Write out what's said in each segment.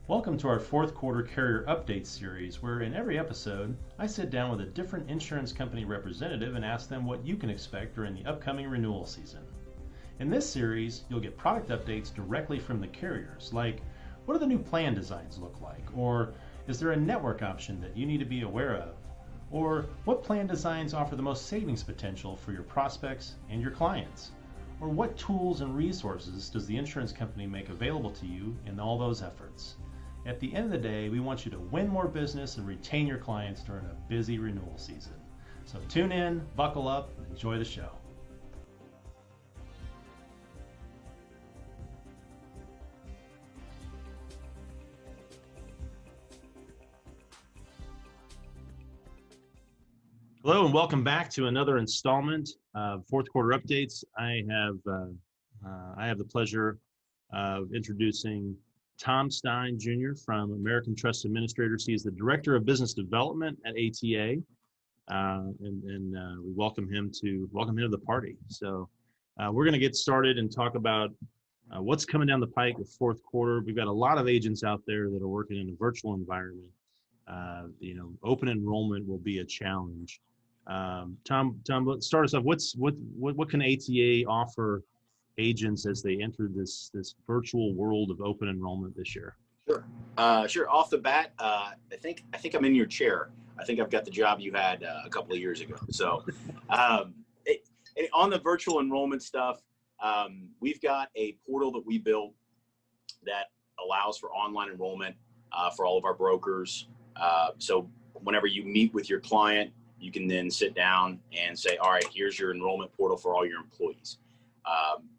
Welcome to our fourth quarter carrier update series, where in every episode, I sit down with a different insurance company representative and ask them what you can expect during the upcoming renewal season. In this series, you'll get product updates directly from the carriers, like what do the new plan designs look like, or is there a network option that you need to be aware of, or what plan designs offer the most savings potential for your prospects and your clients, or what tools and resources does the insurance company make available to you in all those efforts. At the end of the day, we want you to win more business and retain your clients during a busy renewal season. So tune in, buckle up, and enjoy the show. Hello and welcome back to another installment of fourth quarter updates. I have the pleasure of introducing Tom Stein Jr. from American Trust Administrators. He is the Director of Business Development at ATA, and we welcome him to the party. So we're going to get started and talk about what's coming down the pike of fourth quarter. We've got a lot of agents out there that are working in a virtual environment. Open enrollment will be a challenge. Tom, let's start us off. What can ATA offer agents as they enter this virtual world of open enrollment this year? Sure. Off the bat, I think I'm in your chair. I think I've got the job you had a couple of years ago. So, on the virtual enrollment stuff, we've got a portal that we built that allows for online enrollment for all of our brokers. So whenever you meet with your client, you can then sit down and say, all right, here's your enrollment portal for all your employees.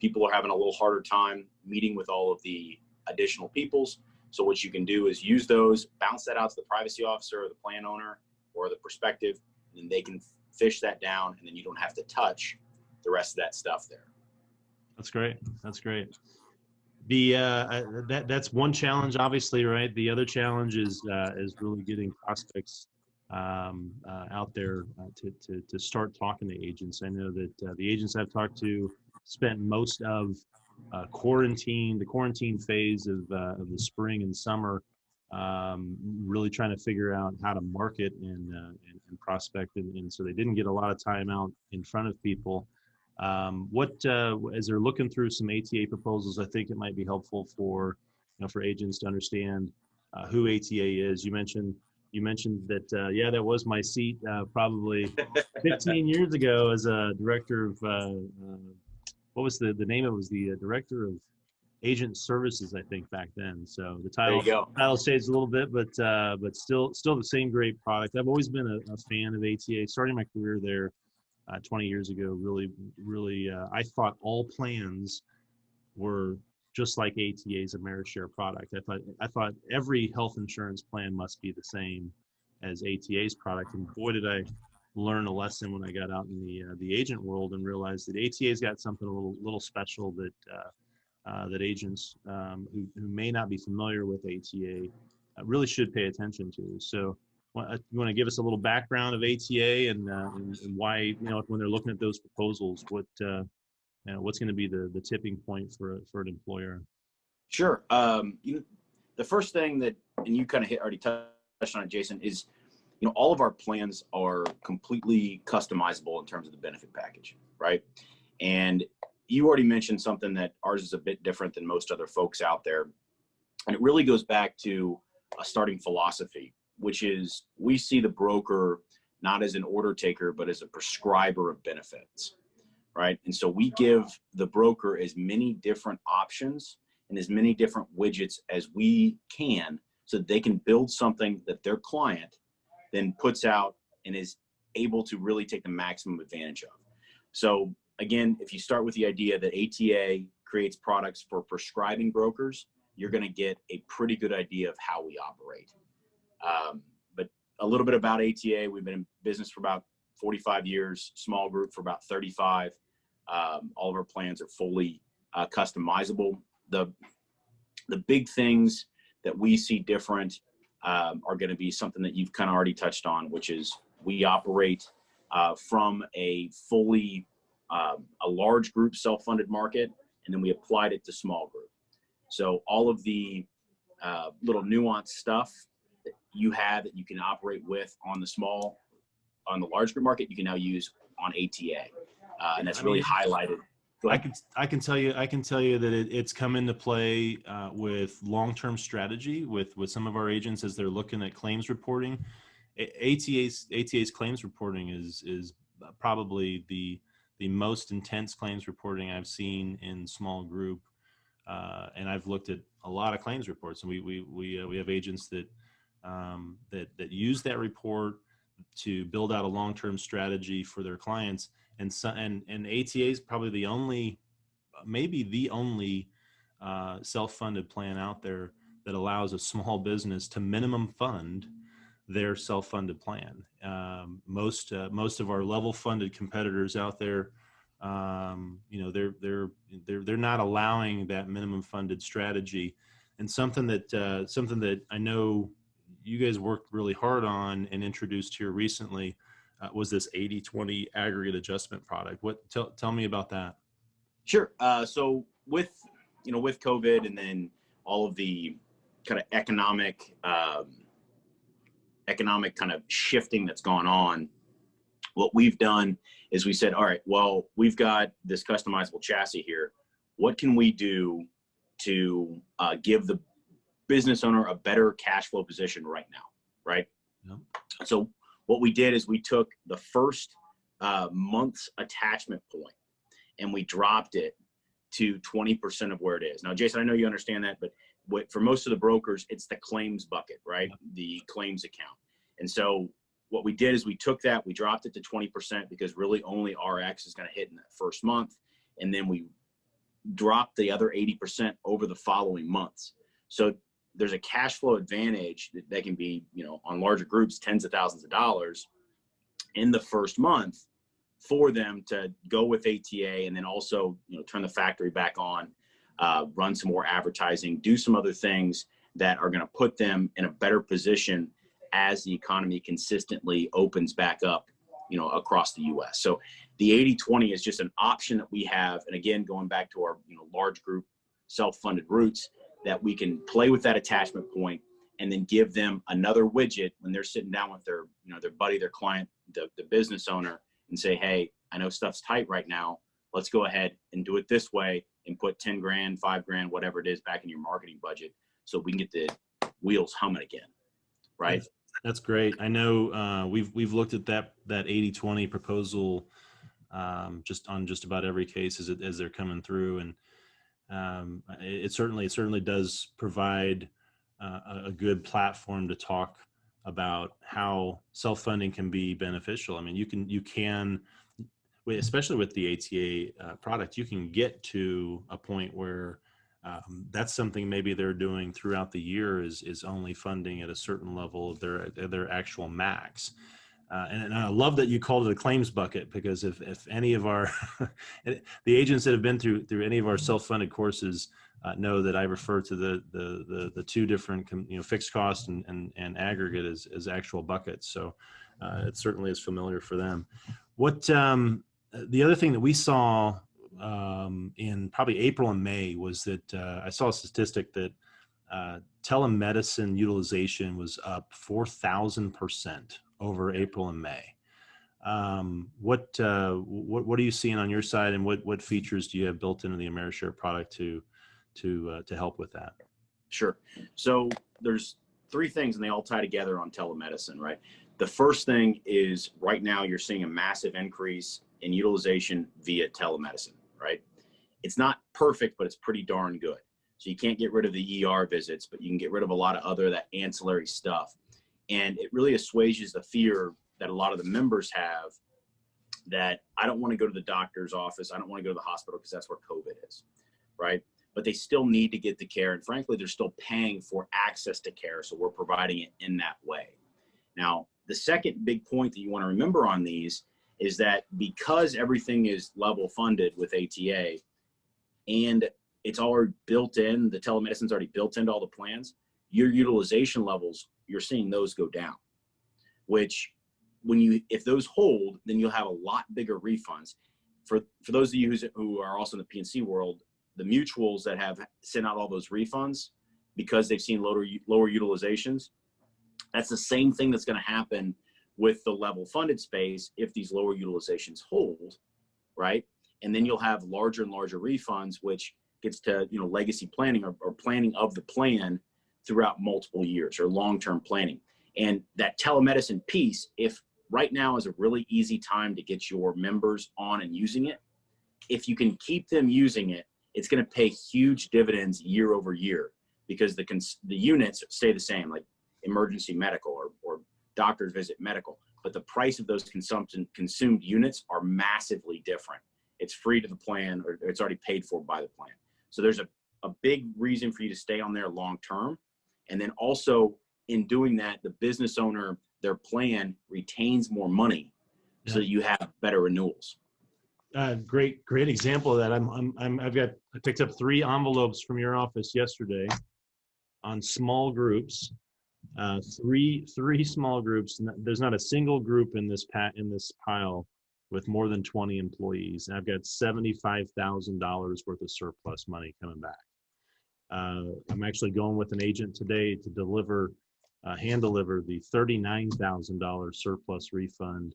People are having a little harder time meeting with all of the additional peoples. So what you can do is use those, bounce that out to the privacy officer or the plan owner or the prospective, and then they can fish that down, and then you don't have to touch the rest of that stuff there. That's great. That's one challenge, obviously, right? The other challenge is really getting prospects out there to start talking to agents. I know that the agents I've talked to spent most of the quarantine phase of the spring and summer, really trying to figure out how to market and prospect, and so they didn't get a lot of time out in front of people. As they're looking through some ATA proposals, I think it might be helpful for agents to understand who ATA is. You mentioned that that was my seat probably 15 years ago as a director of what was the name? It was the director of agent services, I think, back then. So the title changed a little bit, but still the same great product. I've always been a fan of ATA. Starting my career there 20 years ago, really, I thought all plans were just like ATA's AmeriShare product. I thought every health insurance plan must be the same as ATA's product, and boy, did I learn a lesson when I got out in the agent world and realized that ATA's got something a little special that agents who may not be familiar with ATA really should pay attention to. So, you want to give us a little background of ATA and why, when they're looking at those proposals, what's going to be the tipping point for an employer? Sure. The first thing that, and you kind of already touched on it, Jason, is all of our plans are completely customizable in terms of the benefit package, right? And you already mentioned something that ours is a bit different than most other folks out there, and it really goes back to a starting philosophy, which is we see the broker not as an order taker, but as a prescriber of benefits, right? And so we give the broker as many different options and as many different widgets as we can so that they can build something that their client then puts out and is able to really take the maximum advantage of. So again, if you start with the idea that ATA creates products for prescribing brokers, you're going to get a pretty good idea of how we operate. But a little bit about ATA. We've been in business for about 45 years, small group for about 35. All of our plans are fully customizable. The big things that we see different are going to be something that you've kind of already touched on, which is we operate from a fully a large group self-funded market, and then we applied it to small group. So all of the little nuanced stuff that you have that you can operate with on the large group market, you can now use on ATA. And that's really highlighted. I can tell you that it's come into play with long-term strategy with some of our agents as they're looking at claims reporting. ATA's claims reporting is probably the most intense claims reporting I've seen in small group, and I've looked at a lot of claims reports, and we have agents that use that report to build out a long-term strategy for their clients. And ATA is probably maybe the only self-funded plan out there that allows a small business to minimum fund their self-funded plan. Most of our level-funded competitors out there, they're not allowing that minimum funded strategy. And something that I know you guys worked really hard on and introduced here recently was this 80/20 aggregate adjustment product. Tell me about that. Sure. So with COVID and then all of the kind of economic kind of shifting that's gone on, what we've done is we said, all right, well, we've got this customizable chassis here. What can we do to give the business owner a better cash flow position right now, right? Yep. So what we did is we took the first month's attachment point and we dropped it to 20% of where it is. Now, Jason, I know you understand that, but for most of the brokers, it's the claims bucket, right? The claims account. And so what we did is we took that, we dropped it to 20% because really only RX is going to hit in that first month. And then we dropped the other 80% over the following months. So there's a cash flow advantage that can be, on larger groups, tens of thousands of dollars in the first month for them to go with ATA and then also, turn the factory back on, run some more advertising, do some other things that are going to put them in a better position as the economy consistently opens back up, across the U.S. So the 80/20 is just an option that we have. And again, going back to our, large group self-funded roots, that we can play with that attachment point and then give them another widget when they're sitting down with their, their buddy, their client, the business owner, and say, hey, I know stuff's tight right now. Let's go ahead and do it this way and put 10 grand, 5 grand, whatever it is back in your marketing budget so we can get the wheels humming again. Right. That's great. I know we've looked at that 80/20 proposal just about every case as they're coming through, and it certainly does provide a good platform to talk about how self-funding can be beneficial. I mean, you can, especially with the ATA product, you can get to a point where that's something maybe they're doing throughout the year is only funding at a certain level of their actual max. And I love that you called it a claims bucket, because if any of our the agents that have been through any of our self-funded courses know that I refer to the two different fixed cost and aggregate as actual buckets. So it certainly is familiar for them. What the other thing that we saw in probably April and May was that I saw a statistic that telemedicine utilization was up 4,000% over April and May. What are you seeing on your side, and what features do you have built into the AmeriShare product to help with that? Sure. So there's three things, and they all tie together on telemedicine, right? The first thing is right now you're seeing a massive increase in utilization via telemedicine, right? It's not perfect, but it's pretty darn good. So you can't get rid of the ER visits, but you can get rid of a lot of that ancillary stuff. And it really assuages the fear that a lot of the members have that I don't want to go to the doctor's office. I don't want to go to the hospital because that's where COVID is, right? But they still need to get the care. And frankly, they're still paying for access to care. So we're providing it in that way. Now, the second big point that you want to remember on these is that because everything is level funded with ATA and it's already built in, the telemedicine's already built into all the plans, your utilization levels, you're seeing those go down, which if those hold, then you'll have a lot bigger refunds. For those of you who are also in the P&C world, the mutuals that have sent out all those refunds, because they've seen lower utilizations. That's the same thing that's going to happen with the level funded space if these lower utilizations hold, right? And then you'll have larger and larger refunds, which gets to, you know, legacy planning or planning of the plan throughout multiple years, or long-term planning. And that telemedicine piece, if right now is a really easy time to get your members on and using it, if you can keep them using it, it's going to pay huge dividends year over year, because the units stay the same, like emergency medical or doctor's visit medical, but the price of those consumed units are massively different. It's free to the plan, or it's already paid for by the plan. So there's a big reason for you to stay on there long term. And then also in doing that, the business owner, their plan retains more money, so that you have better renewals. Great example of that. I picked up 3 envelopes from your office yesterday on small groups. Three small groups. There's not a single group in this pile with more than 20 employees. And I've got $75,000 worth of surplus money coming back. I'm actually going with an agent today to hand deliver the $39,000 surplus refund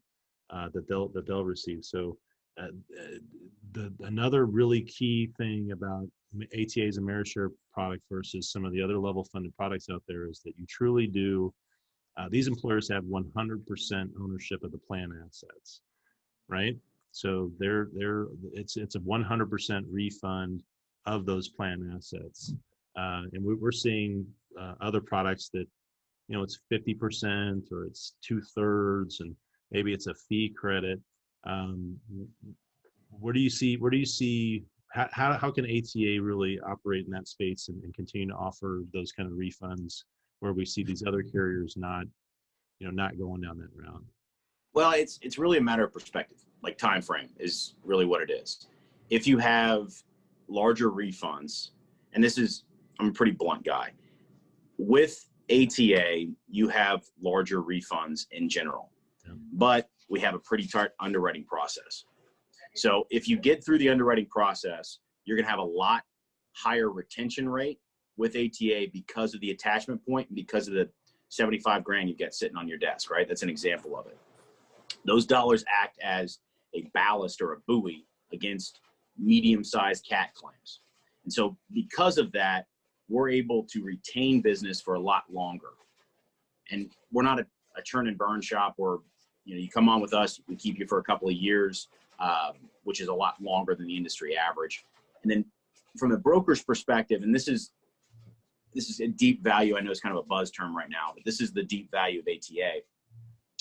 that they'll receive. So another really key thing about ATA's AmeriShare product versus some of the other level funded products out there is that you truly do, these employers have 100% ownership of the plan assets, right? So it's a 100% refund of those plan assets. And we're seeing other products that, you know, it's 50% or it's 2/3, and maybe it's a fee credit. Where do you see how can ATA really operate in that space and continue to offer those kind of refunds where we see these other carriers not going down that route? Well, it's really a matter of perspective. Like, time frame is really what it is. If you have larger refunds, and I'm a pretty blunt guy, with ATA, you have larger refunds in general, but we have a pretty tight underwriting process. So if you get through the underwriting process, you're going to have a lot higher retention rate with ATA because of the attachment point and because of the 75 grand you've got sitting on your desk, right? That's an example of it. Those dollars act as a ballast or a buoy against medium-sized CAT claims. And so because of that, we're able to retain business for a lot longer. And we're not a churn and burn shop where, you know, you come on with us, we keep you for a couple of years, which is a lot longer than the industry average. And then from the broker's perspective, and this is a deep value, I know it's kind of a buzz term right now, but this is the deep value of ATA,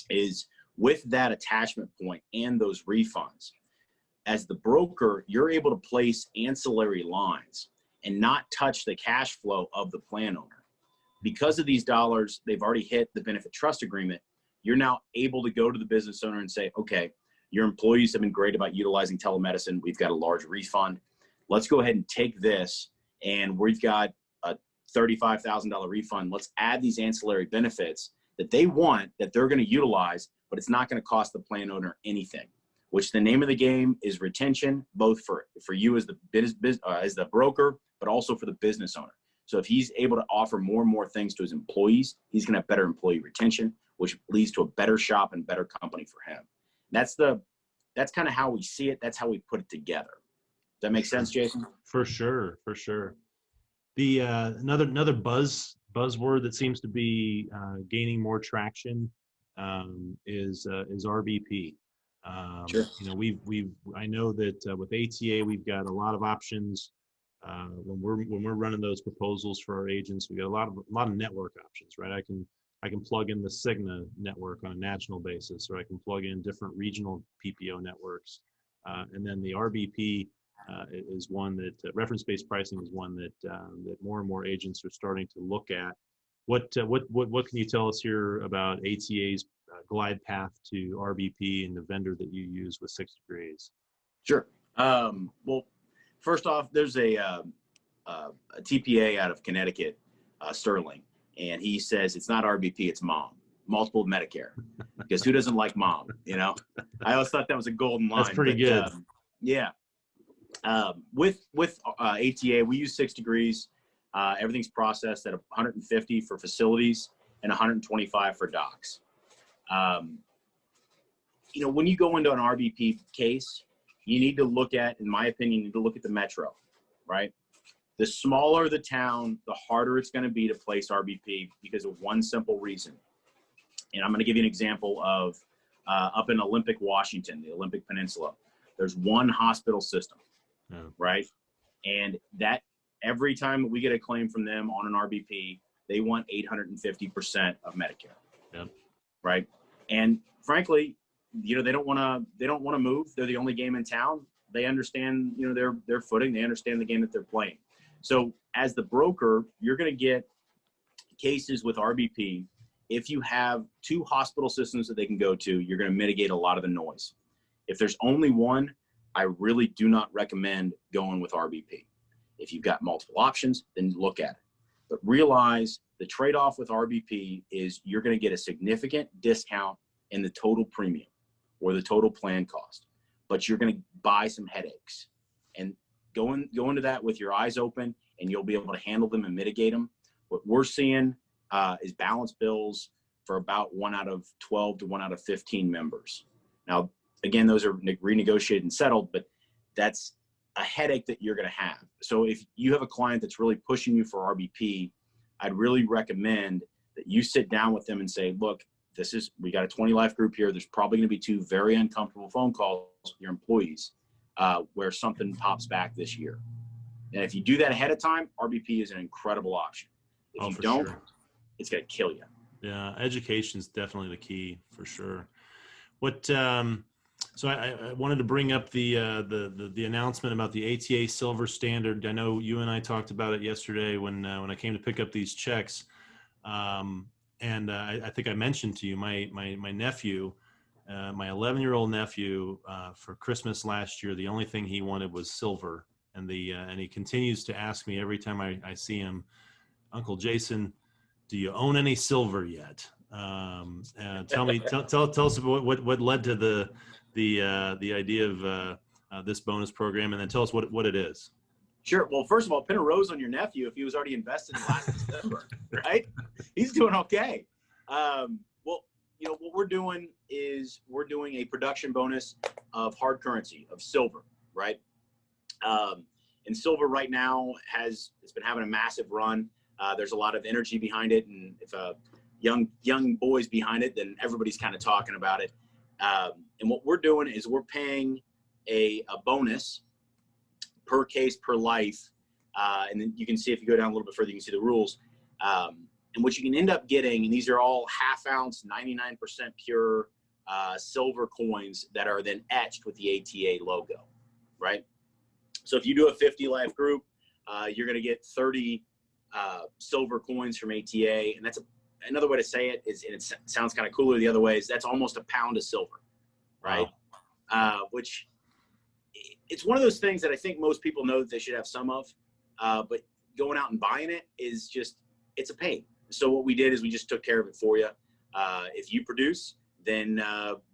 is with that attachment point and those refunds, as the broker, you're able to place ancillary lines and not touch the cash flow of the plan owner. Because of these dollars, they've already hit the benefit trust agreement. You're now able to go to the business owner and say, okay, your employees have been great about utilizing telemedicine. We've got a large refund. Let's go ahead and take this, and we've got a $35,000 refund. Let's add these ancillary benefits that they want, that they're going to utilize, but it's not going to cost the plan owner anything, which the name of the game is retention, both for you as the broker, but also for the business owner. So if he's able to offer more and more things to his employees, he's going to have better employee retention, which leads to a better shop and better company for him. That's kind of how we see it. That's how we put it together. Does that make sense, Jason? For sure. The another buzzword that seems to be gaining more traction is RBP. Sure. You know, I know that with ATA we've got a lot of options. When we're running those proposals for our agents, we got a lot of network options, right? I can plug in the Cigna network on a national basis, or I can plug in different regional PPO networks, and then the RBP is one that reference-based pricing is one that more and more agents are starting to look at. What can you tell us here about ATA's glide path to RBP and the vendor that you use with 6 Degrees? Sure. Well, first off, there's a TPA out of Connecticut, Sterling, and he says it's not RBP, it's MOM, multiple Medicare, because who doesn't like MOM? You know, I always thought that was a golden line. That's pretty good. Yeah. With ATA, we use 6 Degrees. Everything's processed at 150 for facilities and 125 for docks. When you go into an RBP case, you need to look at, in my opinion, you need to look at the metro, right? The smaller the town, the harder it's going to be to place RBP because of one simple reason. And I'm going to give you an example of up in Olympic, Washington, the Olympic Peninsula. There's one hospital system, right? And that every time we get a claim from them on an RBP, they want 850% of Medicare. Yep. Right. And frankly, they don't want to move. They're the only game in town. They understand, their footing. They understand the game that they're playing. So as the broker, you're going to get cases with RBP. If you have two hospital systems that they can go to, you're going to mitigate a lot of the noise. If there's only one, I really do not recommend going with RBP. If you've got multiple options, then look at it. But realize the trade-off with RBP is you're going to get a significant discount in the total premium or the total plan cost, but you're going to buy some headaches. And go into that with your eyes open, and you'll be able to handle them and mitigate them. What we're seeing is balance bills for about 1 out of 12 to 1 out of 15 members. Now, again, those are renegotiated and settled, but that's a headache that you're going to have. So if you have a client that's really pushing you for RBP, I'd really recommend that you sit down with them and say, look, we got a 20 life group here. There's probably going to be 2 very uncomfortable phone calls with your employees where something pops back this year. And if you do that ahead of time, RBP is an incredible option. If you don't, it's going to kill you. Yeah, education is definitely the key for sure. So I wanted to bring up the announcement about the ATA Silver Standard. I know you and I talked about it yesterday when I came to pick up these checks, and I think I mentioned to you my nephew, my 11-year-old nephew, for Christmas last year. The only thing he wanted was silver, and he continues to ask me every time I see him, Uncle Jason, do you own any silver yet? Tell us about what led to the idea of this bonus program, and then tell us what it is. Sure. Well, first of all, pin a rose on your nephew if he was already invested in last December, right? He's doing okay. What we're doing is we're doing a production bonus of hard currency, of silver, right? And silver right now it's been having a massive run. There's a lot of energy behind it, and if young boys behind it, then everybody's kind of talking about it. And what we're doing is we're paying a bonus per case per life. And then you can see, if you go down a little bit further, you can see the rules. And what you can end up getting, and these are all 1/2 ounce, 99% pure silver coins that are then etched with the ATA logo, right? So if you do a 50 life group, you're going to get 30 silver coins from ATA. And that's another way to say it is, and it sounds kind of cooler the other way, is that's almost a pound of silver, right? Wow. Which it's one of those things that I think most people know that they should have some of, but going out and buying it is just, it's a pain. So what we did is we just took care of it for you. If you produce, then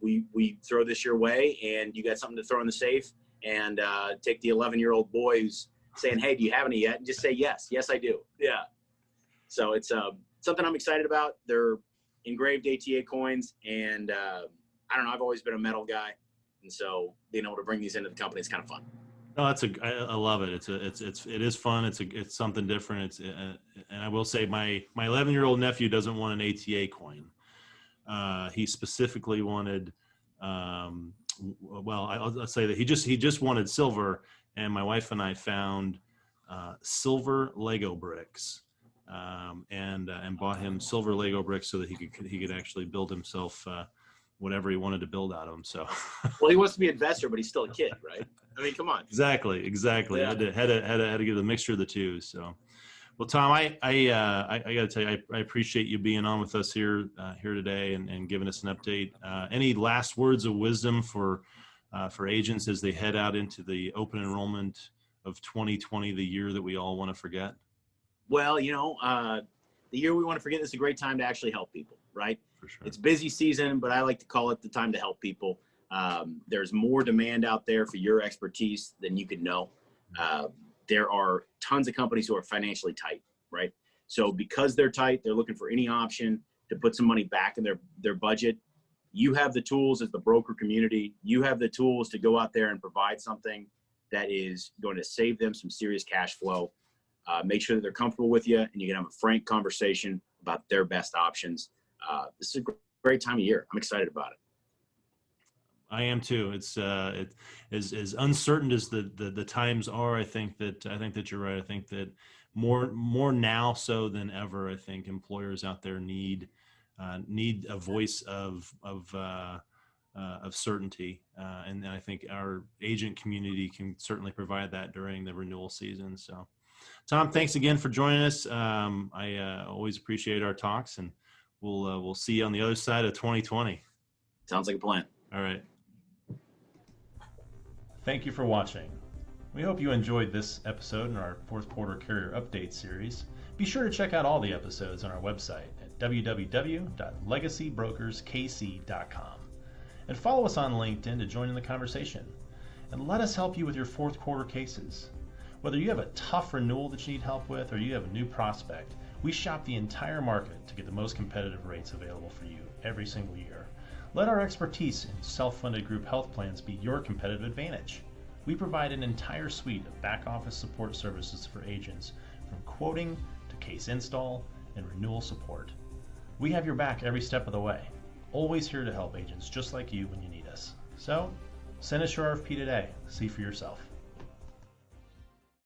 we throw this your way, and you got something to throw in the safe, and take the 11-year-old boy who's saying, hey, do you have any yet? And just say, yes, I do. Yeah. So it's something I'm excited about. They're engraved ATA coins, and I don't know, I've always been a metal guy, and so being able to bring these into the company is kind of fun. No, I love it. It is fun. It's something different. And I will say my 11-year-old nephew doesn't want an ATA coin. He specifically wanted, I'll say that he just wanted silver, and my wife and I found silver Lego bricks, and bought him silver Lego bricks so that he could actually build himself whatever he wanted to build out of them. So, well, he wants to be an investor, but he's still a kid, right? I mean, come on. Exactly. Yeah. Had to give a mixture of the two. So, well, Tom, I got to tell you, I appreciate you being on with us here today and giving us an update. Any last words of wisdom for agents as they head out into the open enrollment of 2020, the year that we all want to forget? Well, the year we want to forget is a great time to actually help people, right? For sure. It's busy season, but I like to call it the time to help people. There's more demand out there for your expertise than you could know. There are tons of companies who are financially tight, right? So because they're tight, they're looking for any option to put some money back in their budget. You have the tools as the broker community. You have the tools to go out there and provide something that is going to save them some serious cash flow. Make sure that they're comfortable with you, and you can have a frank conversation about their best options. This is a great time of year. I'm excited about it. I am too. It's as uncertain as the times are. I think that you're right. I think that more now so than ever. I think employers out there need a voice of certainty, and I think our agent community can certainly provide that during the renewal season. So, Tom, thanks again for joining us. I always appreciate our talks, and we'll see you on the other side of 2020. Sounds like a plan. All right. Thank you for watching. We hope you enjoyed this episode in our fourth quarter carrier update series. Be sure to check out all the episodes on our website at www.legacybrokerskc.com and follow us on LinkedIn to join in the conversation. And let us help you with your fourth quarter cases. Whether you have a tough renewal that you need help with or you have a new prospect, we shop the entire market to get the most competitive rates available for you every single year. Let our expertise in self-funded group health plans be your competitive advantage. We provide an entire suite of back-office support services for agents, from quoting to case install and renewal support. We have your back every step of the way, always here to help agents just like you when you need us. So, send us your RFP today. See for yourself.